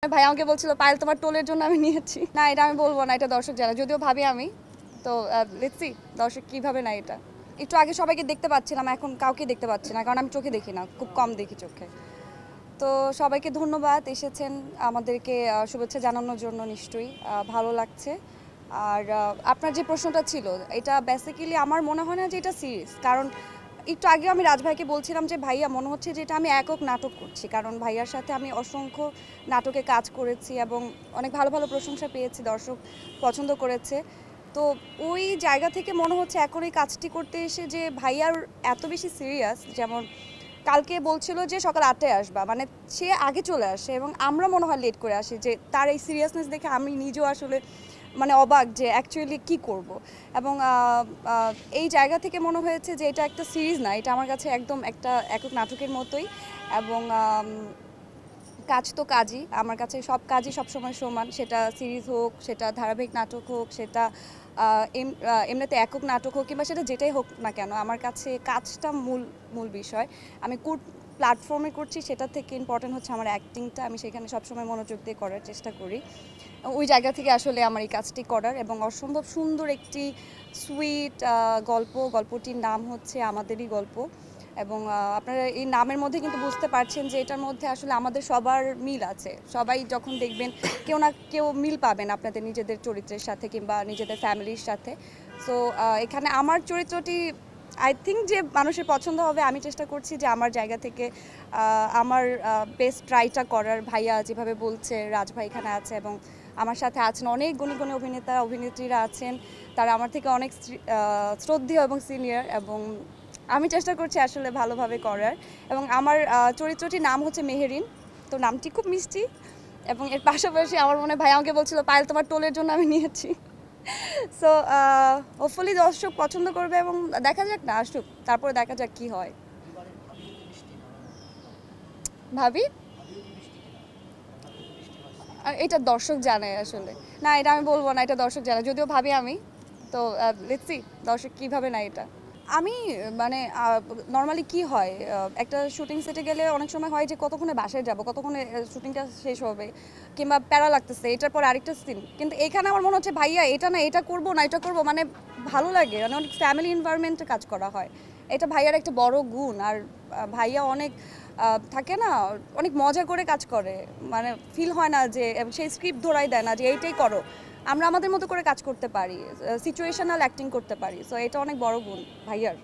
ভাই আমাকে বলছিল পায়েল তোমার টোলের জন্য আমি নিয়েছি। না এটা আমি বলবো না, এটা দর্শক জানে, যদিও ভাবি আমি। তো লেটস সি দর্শক কিভাবে না এটা। একটু আগে সবাইকে দেখতে পাচ্ছিলাম, এখন কাউকে দেখতে পাচ্ছি না, কারণ আমি চোখে দেখি না, খুব কম দেখি চোখে। তো সবাইকে ধন্যবাদ এসেছেন আমাদেরকে শুভেচ্ছা জানানোর জন্য, নিশ্চয়ই ভালো লাগছে। আর আপনার যে প্রশ্নটা ছিল, এটা বেসিক্যালি আমার মনে হয় না যে এটা সিরিয়াস, কারণ একটু আগে আমি রাজ ভাইকে বলছিলাম যে ভাইয়া মনে হচ্ছে যে এটা আমি একক নাটক করছি, কারণ ভাইয়ার সাথে আমি অসংখ্য নাটকে কাজ করেছি এবং অনেক ভালো ভালো প্রশংসা পেয়েছি, দর্শক পছন্দ করেছে। তো ওই জায়গা থেকে মনে হচ্ছে এখন এই কাজটি করতে এসে যে ভাইয়ার এত বেশি সিরিয়াস, যেমন কালকে বলছিল যে সকাল 8টায় আসবা, মানে সে আগে চলে আসে এবং আমরা মনে হয় লেট করে আসি, যে তার এই সিরিয়াসনেস দেখে আমি নিজেও আসলে মানে অবাক যে অ্যাকচুয়ালি কি করব। এবং এই জায়গা থেকে মনে হয়েছে যে এটা একটা সিরিজ না, এটা আমার কাছে একদম একটা একক নাটকের মতোই। এবং কাজ তো কাজই, আমার কাছে সব কাজই সবসময় সমান, সেটা সিরিজ হোক, সেটা ধারাবাহিক নাটক হোক, সেটা এমনিতে একক নাটক হোক, কিংবা সেটা যেটাই হোক না কেন, আমার কাছে কাজটা মূল মূল বিষয়। আমি কোন প্ল্যাটফর্মে করছি সেটা থেকে ইম্পর্টেন্ট হচ্ছে আমার অ্যাক্টিংটা, আমি সেখানে সবসময় মনোযোগ দিয়ে করার চেষ্টা করি। ওই জায়গা থেকে আসলে আমার এই কাজটি করার, এবং অসম্ভব সুন্দর একটি সুইট গল্পটির নাম হচ্ছে আমাদেরই গল্প। এবং আপনারা এই নামের মধ্যে কিন্তু বুঝতে পারছেন যে এটার মধ্যে আসলে আমাদের সবার মিল আছে। সবাই যখন দেখবেন কেউ না কেউ মিল পাবেন আপনাদের নিজেদের চরিত্রের সাথে কিংবা নিজেদের ফ্যামিলির সাথে। সো এখানে আমার চরিত্রটি আই থিঙ্ক যে মানুষের পছন্দ হবে। আমি চেষ্টা করছি যে আমার জায়গা থেকে আমার বেস্ট ট্রাইটা করার। ভাইয়া যেভাবে বলছে, রাজ ভাই এখানে আছে এবং আমার সাথে আছেন অনেক গুণী গুণী অভিনেতা অভিনেত্রীরা আছেন, তারা আমার থেকে অনেক শ্রদ্ধেয় এবং সিনিয়র, এবং আমি চেষ্টা করছি আসলে ভালোভাবে করার। এবং আমার চরিত্রটির নাম হচ্ছে মেহেরিন, তো নামটি খুব মিষ্টি। এবং এর পাশাপাশি আমার মনে হয় ভাই আমাকে বলছিল পায়েল তোমার টোলের জন্য আমি নিয়েছি। সো হোপফুলি দর্শক পছন্দ করবে এবং দেখা যাক না, আসুক, তারপরে দেখা যাক কি হয়। ভাবি আর এটা দর্শক জানে আসলে। না এটা আমি বলবো না, এটা দর্শক জানে, যদিও ভাবি আমি। তো লেটস সি দর্শক কিভাবে না এটা। আমি মানে নর্মালি কি হয়, একটা শুটিং সেটে গেলে অনেক সময় হয় যে কতক্ষণে বাসায় যাব, কতক্ষণে শুটিংটা শেষ হবে, কিংবা প্যারা লাগতেছে এটার পর আরেকটা সিন। কিন্তু এখানে আমার মনে হচ্ছে ভাইয়া এটা না এটা করবো না এটা করবো, মানে ভালো লাগে, মানে অনেক ফ্যামিলি এনভায়রনমেন্টে কাজ করা হয়। এটা ভাইয়ার একটা বড় গুণ। আর ভাইয়া অনেক থাকে না, অনেক মজা করে কাজ করে, মানে ফিল হয় না যে সেই স্ক্রিপ্ট ধরাই দেয় না যে এইটাই করো। আমরা আমাদের মতো করে কাজ করতে পারি, সিচুয়েশনাল অ্যাক্টিং করতে পারি। সো এটা অনেক বড় গুণ ভাইয়ার।